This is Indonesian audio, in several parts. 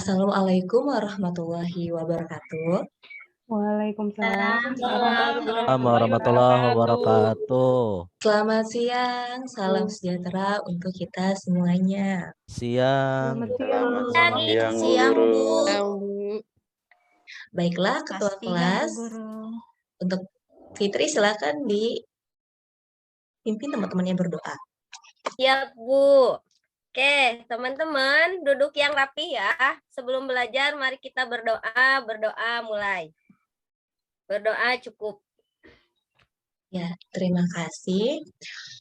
Assalamualaikum warahmatullahi wabarakatuh. Waalaikumsalam Assalamualaikum warahmatullahi warahmatullahi wabarakatuh. wabarakatuh. Selamat siang, salam sejahtera untuk kita semuanya. Siang. Selamat siang, Bu. Selamat siang, Bu. Baiklah, Ketua kelas. Untuk Fitri, silakan dipimpin teman-temannya berdoa. Siap, Bu. Oke, teman-teman, duduk yang rapi ya. Sebelum belajar, mari kita berdoa. Berdoa mulai. Berdoa cukup. Ya, terima kasih.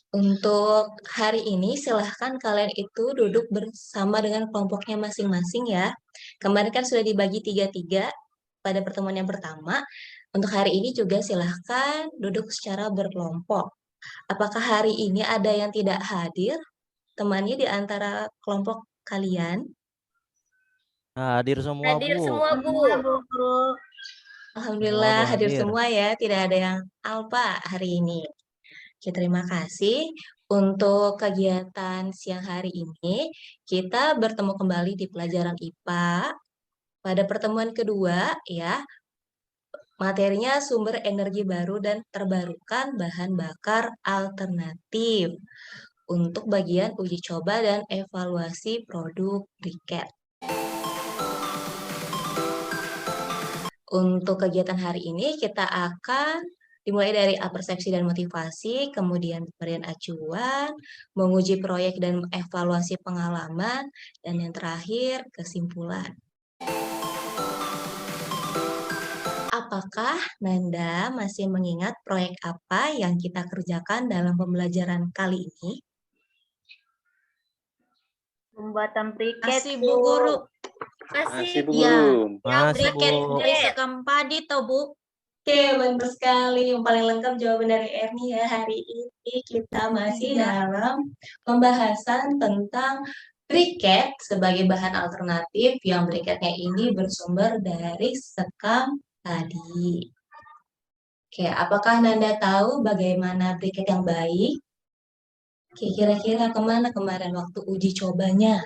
Untuk hari ini, silahkan kalian itu duduk bersama dengan kelompoknya masing-masing ya. Kemarin kan sudah dibagi 3-3 pada pertemuan yang pertama. Untuk hari ini juga silahkan duduk secara berkelompok. Apakah hari ini ada yang tidak hadir? Temannya di antara kelompok kalian? Hadir semua, Hadir Bu. semua, Bu. Alhamdulillah Semua hadir hadir. semua ya, tidak ada yang alpa hari ini. Oke, terima kasih. Untuk kegiatan siang hari ini, kita bertemu kembali di pelajaran IPA. Pada pertemuan kedua, ya, materinya sumber energi baru dan terbarukan bahan bakar alternatif untuk bagian uji coba dan evaluasi produk briket. Untuk kegiatan hari ini kita akan dimulai dari persepsi dan motivasi, kemudian pemberian acuan, menguji proyek dan evaluasi pengalaman, dan yang terakhir kesimpulan. Apakah Nanda masih mengingat proyek apa yang kita kerjakan dalam pembelajaran kali ini? Pembuatan briket, Masih, Bu Guru. Masih, Bu Iya. Guru. Masih, Briket Bu. dari sekam padi toh, Bu. Oke, benar sekali. Yang paling lengkap jawaban dari Erni ya. Hari ini kita masih dalam pembahasan tentang briket sebagai bahan alternatif yang briketnya ini bersumber dari sekam padi. Oke, apakah Nanda tahu bagaimana briket yang baik? Oke, kira-kira kemana kemarin waktu uji cobanya?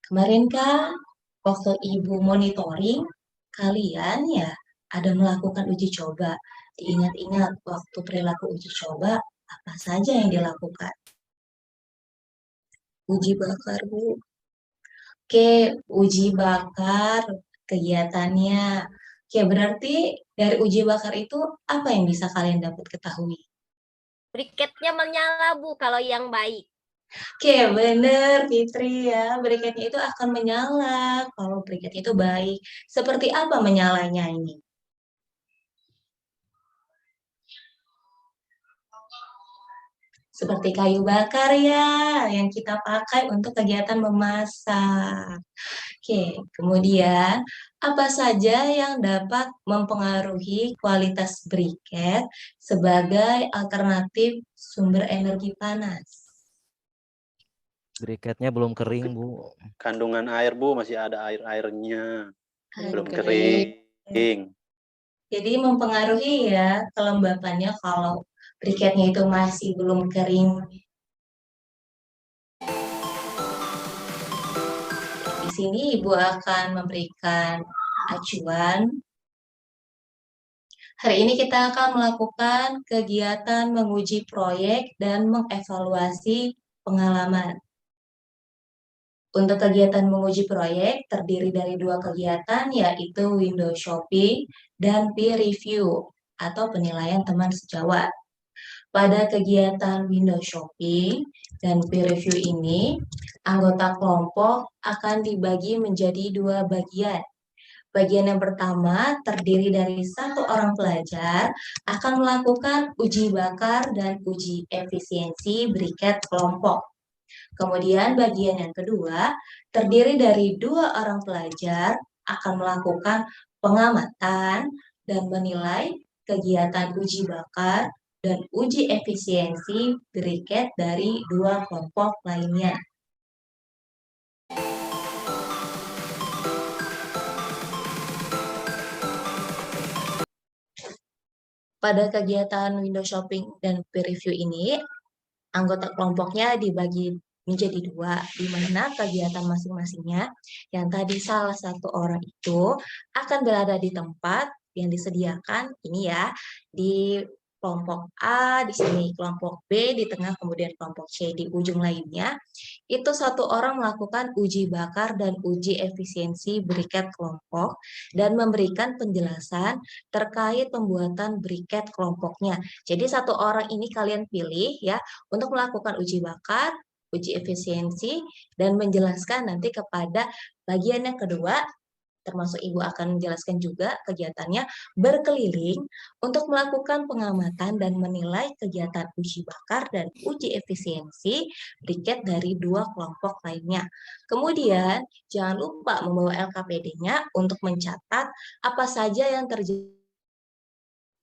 Kemarin kan waktu Ibu monitoring, kalian ya ada melakukan uji coba. Diingat-ingat waktu perilaku uji coba, apa saja yang dilakukan? Uji bakar, Bu. Oke, uji bakar kegiatannya. Oke, berarti dari uji bakar itu apa yang bisa kalian dapat ketahui? briketnya menyala, Bu, kalau yang baik. Oke, benar Fitri ya. Briketnya itu akan menyala kalau briketnya itu baik. Seperti apa menyalanya ini? Seperti kayu bakar ya, yang kita pakai untuk kegiatan memasak. Oke, kemudian apa saja yang dapat mempengaruhi kualitas briket sebagai alternatif sumber energi panas? Briketnya belum kering, Bu. Kandungan air, Bu, masih ada air-airnya. Belum Kering. kering. Jadi mempengaruhi ya kelembapannya kalau briketnya itu masih belum kering. Di sini Ibu akan memberikan acuan. Hari ini kita akan melakukan kegiatan menguji proyek dan mengevaluasi pengalaman. Untuk kegiatan menguji proyek terdiri dari 2 kegiatan yaitu window shopping dan peer review atau penilaian teman sejawat. Pada kegiatan window shopping dan peer review ini, anggota kelompok akan dibagi menjadi 2 bagian. Bagian yang pertama terdiri dari 1 orang pelajar akan melakukan uji bakar dan uji efisiensi briket kelompok. Kemudian bagian yang kedua terdiri dari 2 orang pelajar akan melakukan pengamatan dan menilai kegiatan uji bakar dan uji efisiensi briket dari 2 kelompok lainnya. Pada kegiatan window shopping dan peer review ini, anggota kelompoknya dibagi menjadi dua, di mana kegiatan masing-masingnya yang tadi salah satu orang itu akan berada di tempat yang disediakan ini ya, di kelompok A, di sini kelompok B, di tengah kemudian kelompok C, di ujung lainnya itu satu orang melakukan uji bakar dan uji efisiensi briket kelompok dan memberikan penjelasan terkait pembuatan briket kelompoknya. Jadi satu orang ini kalian pilih ya untuk melakukan uji bakar, uji efisiensi, dan menjelaskan nanti kepada bagian yang kedua, termasuk Ibu akan menjelaskan juga kegiatannya berkeliling untuk melakukan pengamatan dan menilai kegiatan uji bakar dan uji efisiensi briket dari dua kelompok lainnya. Kemudian, jangan lupa membawa LKPD-nya untuk mencatat apa saja yang terjadi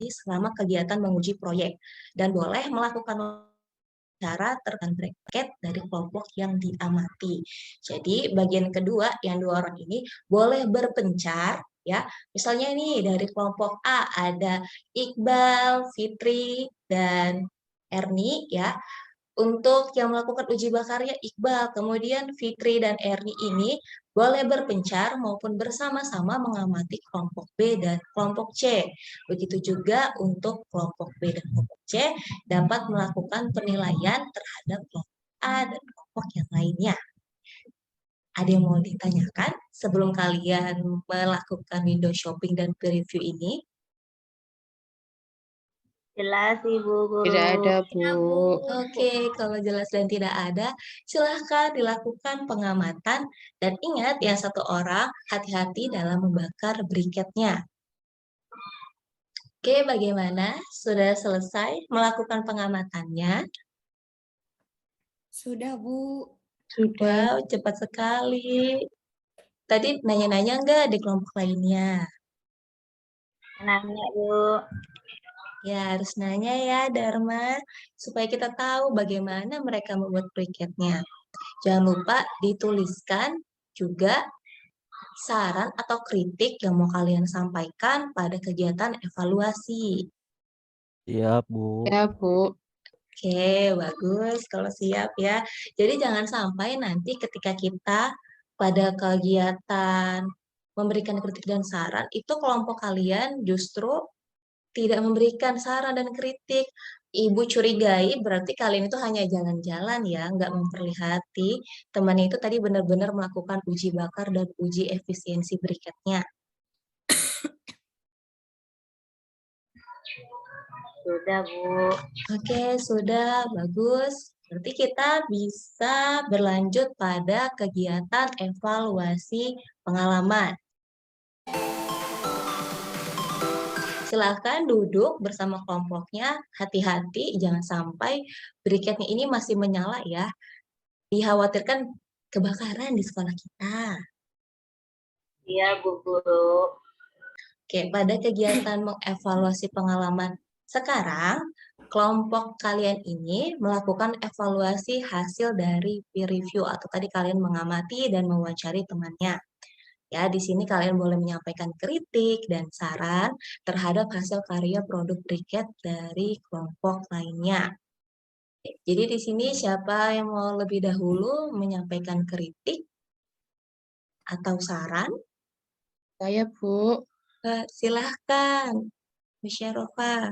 selama kegiatan menguji proyek dan boleh melakukan cara terkait bracket dari kelompok yang diamati. Jadi bagian kedua yang dua orang ini boleh berpencar ya. Misalnya nih dari kelompok A ada Iqbal, Fitri, dan Erni ya. Untuk yang melakukan uji bakarnya Iqbal, kemudian Fitri dan Erni ini boleh berpencar maupun bersama-sama mengamati kelompok B dan kelompok C. Begitu juga untuk kelompok B dan kelompok C dapat melakukan penilaian terhadap kelompok A dan kelompok yang lainnya. Ada yang mau ditanyakan sebelum kalian melakukan window shopping dan peer review ini? Jelas Ibu Guru. Tidak ada, Bu. Oke, kalau jelas dan tidak ada, silahkan dilakukan pengamatan. Dan ingat, yang satu orang hati-hati dalam membakar briketnya. Oke, bagaimana? Sudah selesai melakukan pengamatannya? Sudah, Bu. Wow, Sudah. cepat sekali. Tadi nanya-nanya nggak di kelompok lainnya? Nanya, Bu. Ya, harus nanya ya, Dharma, supaya kita tahu bagaimana mereka membuat briketnya. Jangan lupa dituliskan juga saran atau kritik yang mau kalian sampaikan pada kegiatan evaluasi. Siap, Bu. Ya, Bu. Oke, bagus kalau siap ya. Jadi jangan sampai nanti ketika kita pada kegiatan memberikan kritik dan saran, itu kelompok kalian justru tidak memberikan saran dan kritik. Ibu curigai berarti kalian itu hanya jalan-jalan ya, nggak memperlihati temannya itu tadi benar-benar melakukan uji bakar dan uji efisiensi briketnya. Sudah, Bu. Oke, sudah bagus. Berarti kita bisa berlanjut pada kegiatan evaluasi pengalaman. Silakan duduk bersama kelompoknya, hati-hati jangan sampai briketnya ini masih menyala ya. Dikhawatirkan kebakaran di sekolah kita. Iya, Bu Guru. Oke, pada kegiatan mengevaluasi pengalaman sekarang, kelompok kalian ini melakukan evaluasi hasil dari peer review atau tadi kalian mengamati dan mewawancari temannya. Ya, di sini kalian boleh menyampaikan kritik dan saran terhadap hasil karya produk briket dari kelompok lainnya. Jadi di sini siapa yang mau lebih dahulu menyampaikan kritik atau saran? Saya, Bu. Silahkan, Musyarofa.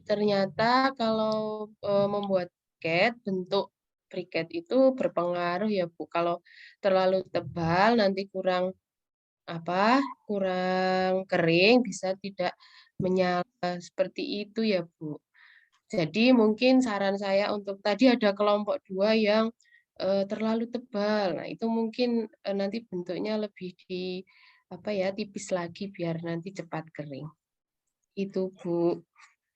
Ternyata kalau membuat briket, bentuk briket itu berpengaruh ya, Bu. Kalau terlalu tebal nanti kurang kering, bisa tidak menyala seperti itu ya, Bu. Jadi mungkin saran saya untuk tadi ada kelompok 2 yang terlalu tebal. Nah, itu mungkin nanti bentuknya lebih tipis lagi biar nanti cepat kering. Itu, Bu.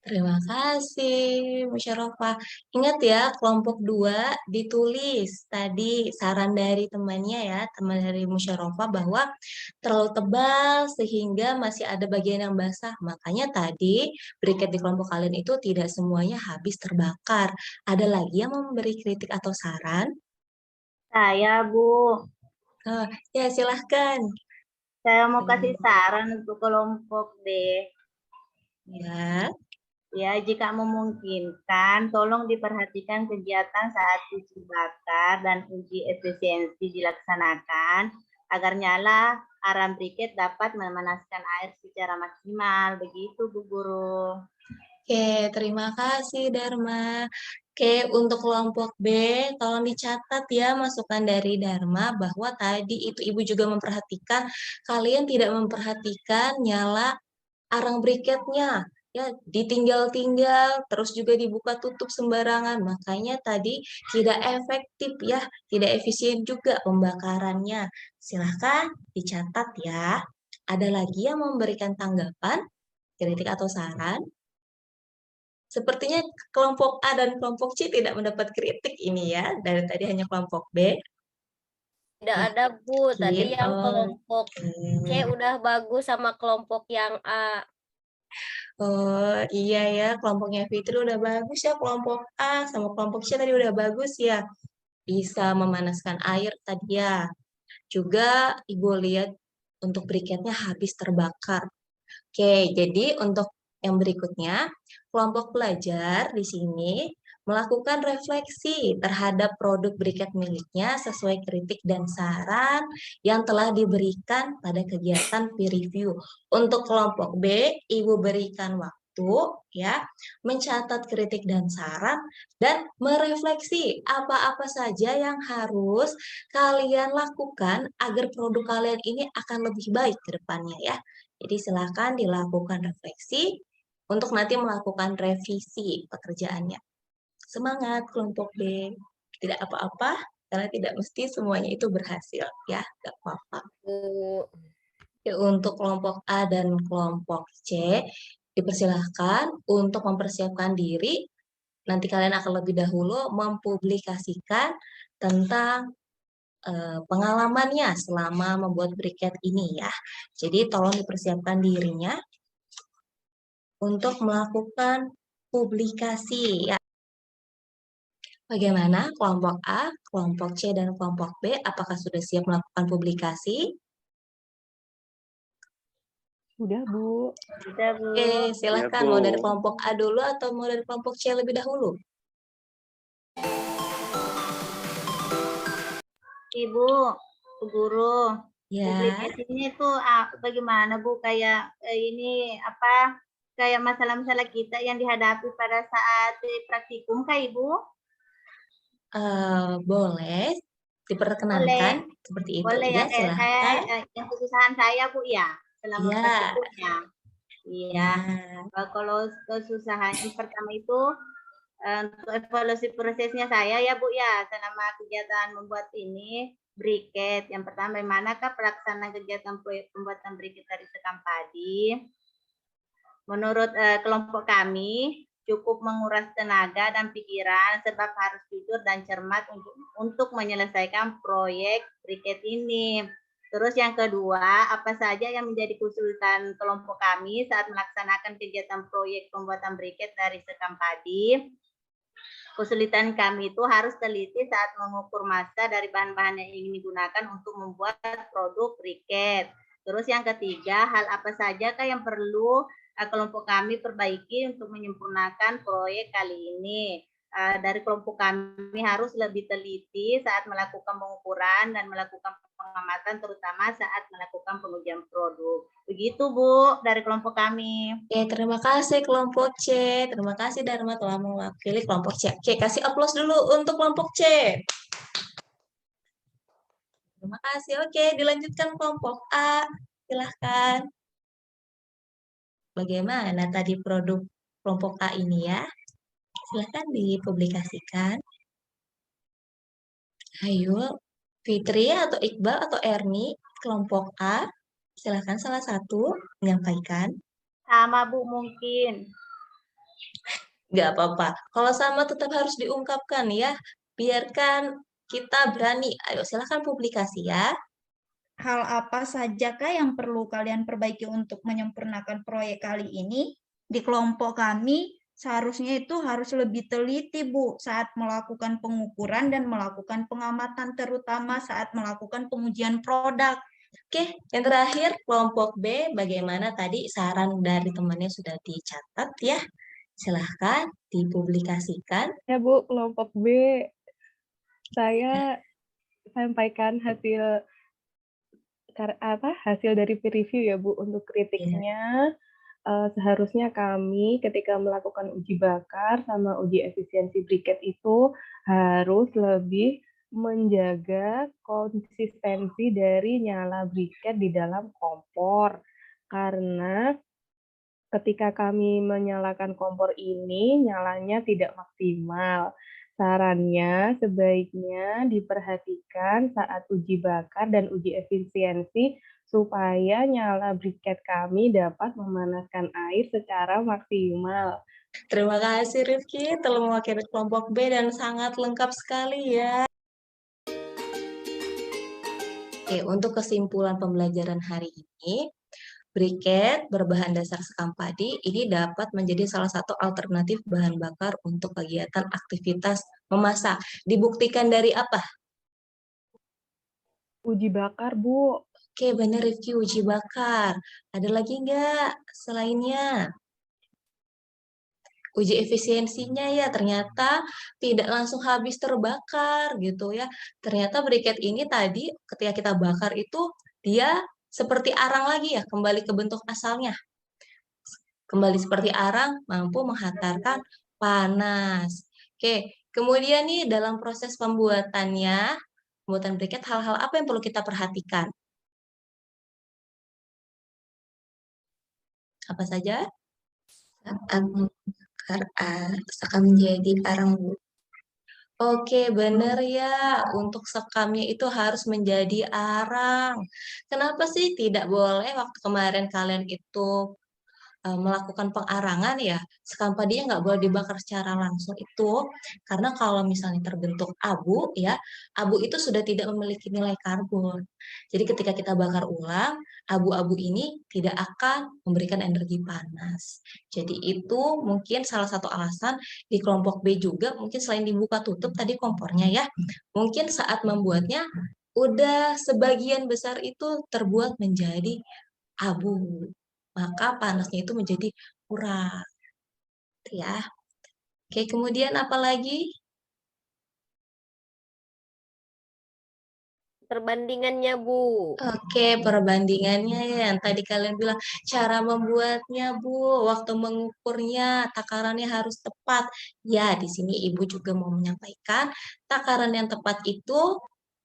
Terima kasih, Musyarofa. Ingat ya, kelompok 2 ditulis tadi saran dari temannya ya, teman dari Musyarofa bahwa terlalu tebal sehingga masih ada bagian yang basah. Makanya tadi briket di kelompok kalian itu tidak semuanya habis terbakar. Ada lagi yang mau memberi kritik atau saran? Saya, Bu. Ya, silahkan. Saya mau kasih saran untuk kelompok B. Ya. Ya, jika memungkinkan, tolong diperhatikan kegiatan saat uji bakar dan uji efisiensi dilaksanakan agar nyala arang briket dapat memanaskan air secara maksimal. Begitu, Bu Guru. Oke, terima kasih Dharma. Oke, untuk kelompok B, tolong dicatat ya masukan dari Dharma bahwa tadi itu Ibu juga memperhatikan, kalian tidak memperhatikan nyala arang briketnya. Ya, ditinggal-tinggal, terus juga dibuka tutup sembarangan. Makanya tadi tidak efektif ya, tidak efisien juga pembakarannya. Silahkan dicatat ya. Ada lagi yang memberikan tanggapan, kritik atau saran? Sepertinya kelompok A dan kelompok C tidak mendapat kritik ini ya. Dari tadi hanya kelompok B. Tidak ada, Bu. Tadi Yakin? yang Oh, kelompok C udah bagus sama kelompok yang A. oh, iya ya, kelompoknya Fitri udah bagus ya, kelompok A sama kelompok C tadi udah bagus ya. Bisa memanaskan air tadi ya. Juga Ibu lihat untuk briketnya habis terbakar. Oke, jadi untuk yang berikutnya, kelompok pelajar di sini melakukan refleksi terhadap produk briket miliknya sesuai kritik dan saran yang telah diberikan pada kegiatan peer review. Untuk kelompok B, Ibu berikan waktu ya, mencatat kritik dan saran dan merefleksi apa-apa saja yang harus kalian lakukan agar produk kalian ini akan lebih baik ke depannya ya. Jadi silakan dilakukan refleksi untuk nanti melakukan revisi pekerjaannya. Semangat kelompok B. Tidak apa-apa, karena tidak mesti semuanya itu berhasil. Ya, nggak apa-apa. Bu. Untuk kelompok A dan kelompok C, dipersilahkan untuk mempersiapkan diri. Nanti kalian akan lebih dahulu mempublikasikan tentang pengalamannya selama membuat briket ini ya. Jadi tolong dipersiapkan dirinya untuk melakukan publikasi ya. Bagaimana kelompok A, kelompok C, dan kelompok B? Apakah sudah siap melakukan publikasi? Sudah, Bu. Sudah, Bu. Oke, silakan. Bu. Mau dari kelompok A dulu atau mau dari kelompok C lebih dahulu? Ibu, Bu Guru. Ya, Publikasinya itu bagaimana, Bu? Kayak ini apa? Kayak masalah-masalah kita yang dihadapi pada saat praktikum, kah, Ibu? boleh diperkenalkan seperti itu. Boleh Ya, ya, kayak saya silakan. yang kesusahan saya, Bu, ya, selama Ya. praktikumnya. Iya. Ya. Kalau kesusahan yang pertama itu untuk evaluasi prosesnya saya ya, Bu, ya, selama kegiatan membuat ini briket. Yang pertama, bagaimanakah pelaksanaan kegiatan proyek pembuatan briket dari sekam padi? Menurut kelompok kami, cukup menguras tenaga dan pikiran sebab harus jujur dan cermat untuk menyelesaikan proyek briket ini. Terus yang kedua, apa saja yang menjadi kesulitan kelompok kami saat melaksanakan kegiatan proyek pembuatan briket dari sekam padi? Kesulitan kami itu harus teliti saat mengukur massa dari bahan-bahan yang ingin digunakan untuk membuat produk briket. Terus yang ketiga, hal apa saja yang perlu kelompok kami perbaiki untuk menyempurnakan proyek kali ini. Dari kelompok kami harus lebih teliti saat melakukan pengukuran dan melakukan pengamatan, terutama saat melakukan pengujian produk. Begitu, Bu, dari kelompok kami. Oke, terima kasih kelompok C. Terima kasih Dharma telah mewakili kelompok C. Oke, kasih aplaus dulu untuk kelompok C. Terima kasih. Oke, dilanjutkan kelompok A. Silahkan. Bagaimana tadi produk kelompok A ini ya? Silahkan dipublikasikan. Ayo, Fitri atau Iqbal atau Erni, kelompok A. Silahkan salah satu menyampaikan. Sama, Bu, mungkin. Nggak apa-apa. Kalau sama tetap harus diungkapkan ya. Biarkan kita berani. Ayo silahkan publikasi ya. Hal apa sajakah yang perlu kalian perbaiki untuk menyempurnakan proyek kali ini? Di kelompok kami, seharusnya itu harus lebih teliti, Bu, saat melakukan pengukuran dan melakukan pengamatan, terutama saat melakukan pengujian produk. Oke, yang terakhir kelompok B, bagaimana tadi saran dari temannya sudah dicatat ya. Silahkan dipublikasikan. Ya Bu, kelompok B. Saya sampaikan hasil hasil dari peer review ya Bu untuk kritiknya. Seharusnya kami ketika melakukan uji bakar sama uji efisiensi briket itu harus lebih menjaga konsistensi dari nyala briket di dalam kompor. Karena ketika kami menyalakan kompor ini, nyalanya tidak maksimal. Sarannya sebaiknya diperhatikan saat uji bakar dan uji efisiensi supaya nyala briket kami dapat memanaskan air secara maksimal. Terima kasih Rifki telah mewakili kelompok B dan sangat lengkap sekali ya. Oke, untuk kesimpulan pembelajaran hari ini, briket berbahan dasar sekam padi ini dapat menjadi salah satu alternatif bahan bakar untuk kegiatan aktivitas memasak. Dibuktikan dari apa? Uji bakar, Bu. Oke, benar Rifki, uji bakar. Ada lagi nggak selainnya? Uji efisiensinya ya ternyata tidak langsung habis terbakar gitu ya. Ternyata briket ini tadi ketika kita bakar itu dia seperti arang lagi ya, kembali ke bentuk asalnya. Kembali seperti arang, mampu menghantarkan panas. Oke, kemudian nih dalam proses pembuatan briket, hal-hal apa yang perlu kita perhatikan? Apa saja? Saat membakar sekam menjadi arang. Oke, benar ya. Untuk sekamnya itu harus menjadi arang. Kenapa sih tidak boleh waktu kemarin kalian itu melakukan pengarangan ya, sekam padinya nggak boleh dibakar secara langsung itu, karena kalau misalnya terbentuk abu ya, abu itu sudah tidak memiliki nilai karbon. Jadi ketika kita bakar ulang, abu-abu ini tidak akan memberikan energi panas. Jadi itu mungkin salah satu alasan di kelompok B juga, mungkin selain dibuka tutup tadi kompornya ya, mungkin saat membuatnya udah sebagian besar itu terbuat menjadi abu, maka panasnya itu menjadi kurang ya. Oke, kemudian apa lagi? Perbandingannya, Bu. Oke, perbandingannya ya yang tadi kalian bilang cara membuatnya, Bu, waktu mengukurnya, takarannya harus tepat. Ya, di sini Ibu juga mau menyampaikan takaran yang tepat itu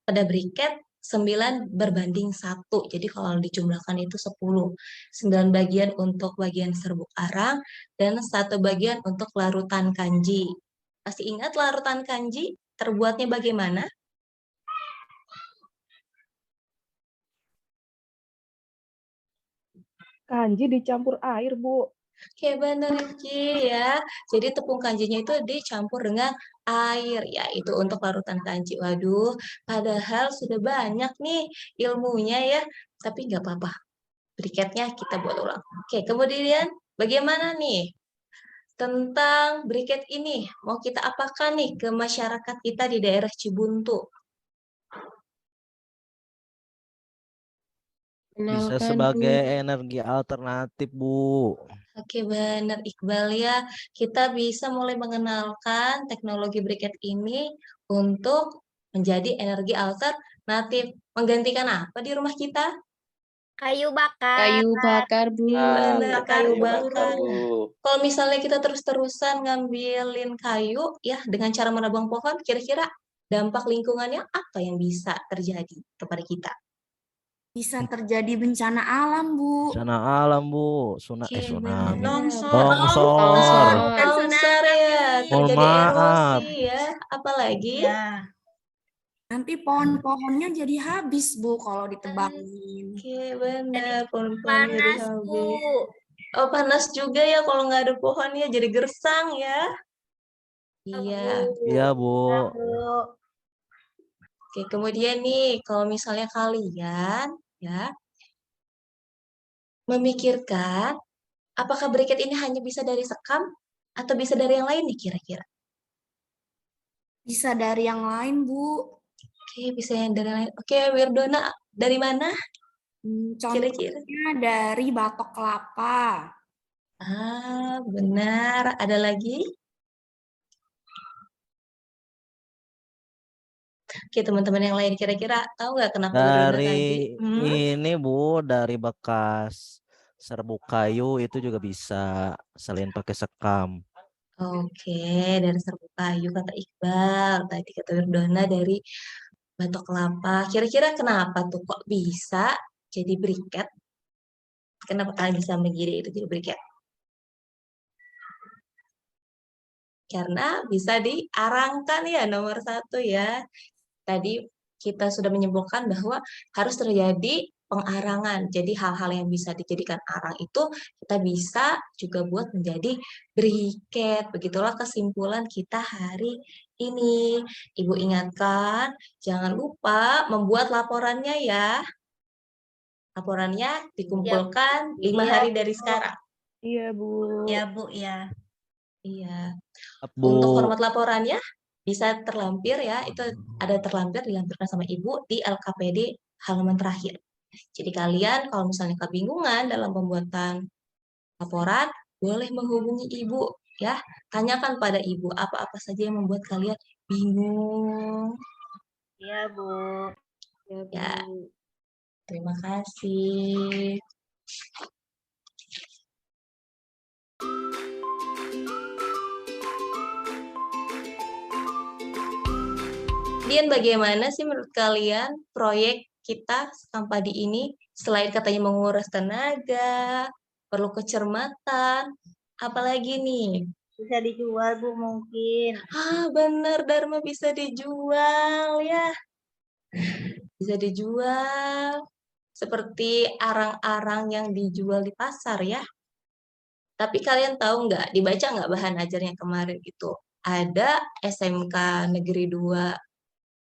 pada briket 9:1. Jadi kalau dijumlahkan itu 10. 9 bagian untuk bagian serbuk arang dan 1 bagian untuk larutan kanji. Pasti ingat larutan kanji terbuatnya bagaimana? Kanji dicampur air, Bu. Oke, benar Rifki ya. Jadi tepung kanjinya itu dicampur dengan air, ya itu untuk larutan kanji. Waduh, padahal sudah banyak nih ilmunya ya, tapi nggak apa-apa. Briketnya kita buat ulang. Oke, kemudian bagaimana nih tentang briket ini? Mau kita apakan nih ke masyarakat kita di daerah Cibuntu? Bisa Kenalkan, sebagai Bu. energi alternatif, Bu. Oke, benar Iqbal ya. Kita bisa mulai mengenalkan teknologi briket ini untuk menjadi energi alternatif. Menggantikan apa di rumah kita? Kayu bakar. Kayu bakar, Bu. Benar, kayu bakar. Bu. Kalau misalnya kita terus-terusan ngambilin kayu ya dengan cara menebang pohon, kira-kira dampak lingkungannya apa yang bisa terjadi kepada kita? Bisa terjadi bencana alam, Bu. Bencana alam, Bu. Oke, Tsunami. Longsor. Longsor. Bukan Longsor ya, Mohon terjadi maaf. erosi ya. Apalagi? Ya. Nanti pohon-pohonnya jadi habis, Bu, kalau ditebangin. Oke, benar. Pohon-pohon jadi Panas, Bu. habis. Oh, panas juga ya kalau nggak ada pohonnya, jadi gersang ya. Iya. Iya, Bu. Oke, kemudian nih, kalau misalnya kalian ya memikirkan apakah briket ini hanya bisa dari sekam atau bisa dari yang lain nih kira-kira? Bisa dari yang lain, Bu. Oke, bisa yang dari lain. Oke, Wirdona, dari mana? Kira-kira? Contohnya dari batok kelapa. Ah, benar. Ada lagi? Oke, teman-teman yang lain kira-kira tahu nggak kenapa Berdona Dari tadi? ini Bu, dari bekas serbuk kayu itu juga bisa selain pakai sekam. Oke, dari serbuk kayu kata Iqbal. Tadi kata Berdona dari batok kelapa. Kira-kira kenapa tuh kok bisa jadi briket? Kenapa kalian bisa menggiri itu jadi briket? Karena bisa diarangkan ya nomor satu ya. Tadi kita sudah menyimpulkan bahwa harus terjadi pengarangan. Jadi hal-hal yang bisa dijadikan arang itu kita bisa juga buat menjadi briket. Begitulah kesimpulan kita hari ini. Ibu ingatkan, jangan lupa membuat laporannya ya. Laporannya dikumpulkan 5 Iya, hari Bu. dari sekarang. Iya, Bu. Ya, Bu, ya. Iya. Bu, Untuk format laporannya bisa terlampir ya, itu ada terlampir dilampirkan sama Ibu di LKPD halaman terakhir. Jadi kalian kalau misalnya kebingungan dalam pembuatan laporan, boleh menghubungi Ibu ya. Tanyakan pada Ibu apa-apa saja yang membuat kalian bingung. Iya, Bu. Ya, Bu. Ya, terima kasih. Kemudian bagaimana sih menurut kalian proyek kita Sampadi ini selain katanya menguras tenaga, perlu kecermatan, apalagi nih? Bisa dijual, Bu, mungkin. Ah, bener Dharma bisa dijual ya. Bisa dijual seperti arang-arang yang dijual di pasar ya. Tapi kalian tahu nggak, dibaca nggak bahan ajarnya kemarin itu? Ada SMK Negeri 2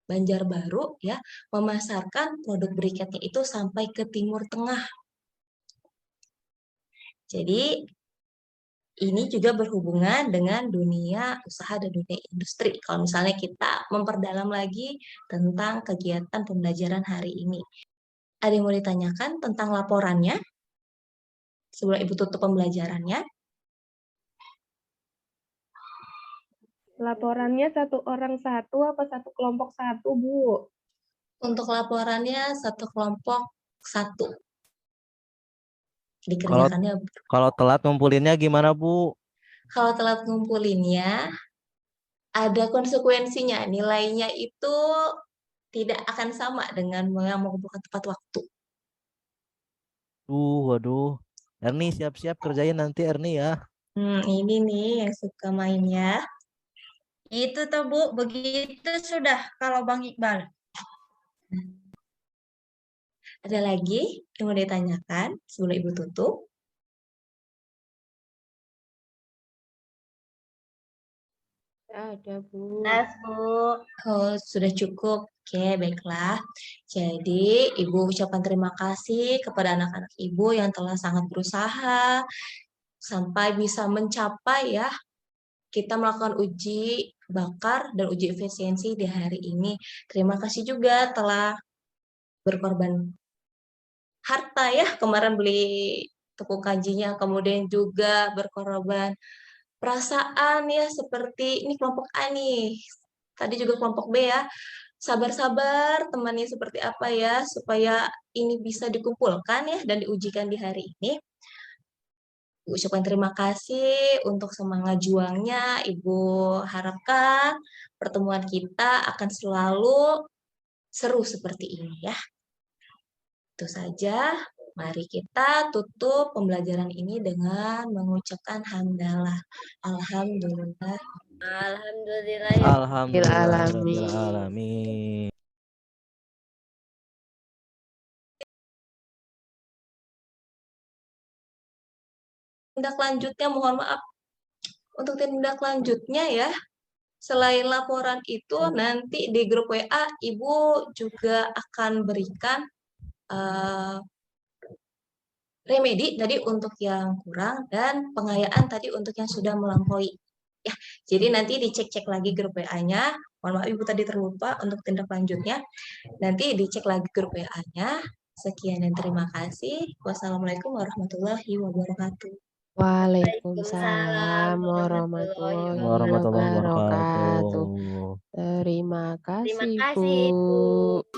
Banjarbaru ya memasarkan produk briketnya itu sampai ke Timur Tengah. Jadi ini juga berhubungan dengan dunia usaha dan dunia industri. Kalau misalnya kita memperdalam lagi tentang kegiatan pembelajaran hari ini. Ada yang mau ditanyakan tentang laporannya? Sebelum Ibu tutup pembelajarannya. Laporannya satu orang satu apa satu kelompok satu, Bu? Untuk laporannya satu kelompok satu. kalau Dikerjakannya kalau telat ngumpulinnya gimana Bu? kalau telat ngumpulinnya ada konsekuensinya. Nilainya itu tidak akan sama dengan yang mengumpulkan tepat waktu. Waduh. Erni siap-siap kerjain nanti Erni ya. Ini nih yang suka mainnya. Itu tuh, Bu, begitu sudah kalau Bang Iqbal. Ada lagi yang mau ditanyakan sebelum Ibu tutup? Ada, Bu. Jelas, Bu. Oh, sudah cukup. Oke, baiklah. Jadi, Ibu ucapkan terima kasih kepada anak-anak Ibu yang telah sangat berusaha sampai bisa mencapai ya kita melakukan uji bakar dan uji efisiensi di hari ini. Terima kasih juga telah berkorban harta ya, kemarin beli tepung kanjinya, kemudian juga berkorban perasaan ya, seperti ini kelompok A nih, tadi juga kelompok B ya, sabar-sabar temannya seperti apa ya, supaya ini bisa dikumpulkan ya, dan diujikan di hari ini. Ibu ucapkan terima kasih untuk semangat juangnya, Ibu harapkan pertemuan kita akan selalu seru seperti ini ya. Itu saja. Mari kita tutup pembelajaran ini dengan mengucapkan hamdalah. Alhamdulillah. Alhamdulillah ya. Alhamdulillahirrahmanirrahim. Tindak lanjutnya, mohon maaf. Untuk tindak lanjutnya ya, selain laporan itu nanti di grup WA Ibu juga akan berikan remedi tadi untuk yang kurang dan pengayaan tadi untuk yang sudah melampaui. Ya, jadi nanti dicek-cek lagi grup WA-nya. Mohon maaf Ibu tadi terlupa untuk tindak lanjutnya. Nanti dicek lagi grup WA-nya. Sekian dan terima kasih. Wassalamualaikum warahmatullahi wabarakatuh. Waalaikumsalam warahmatullahi Warahmatullahi wabarakatuh. wabarakatuh. Terima Terima kasih, kasih, Bu. Bu.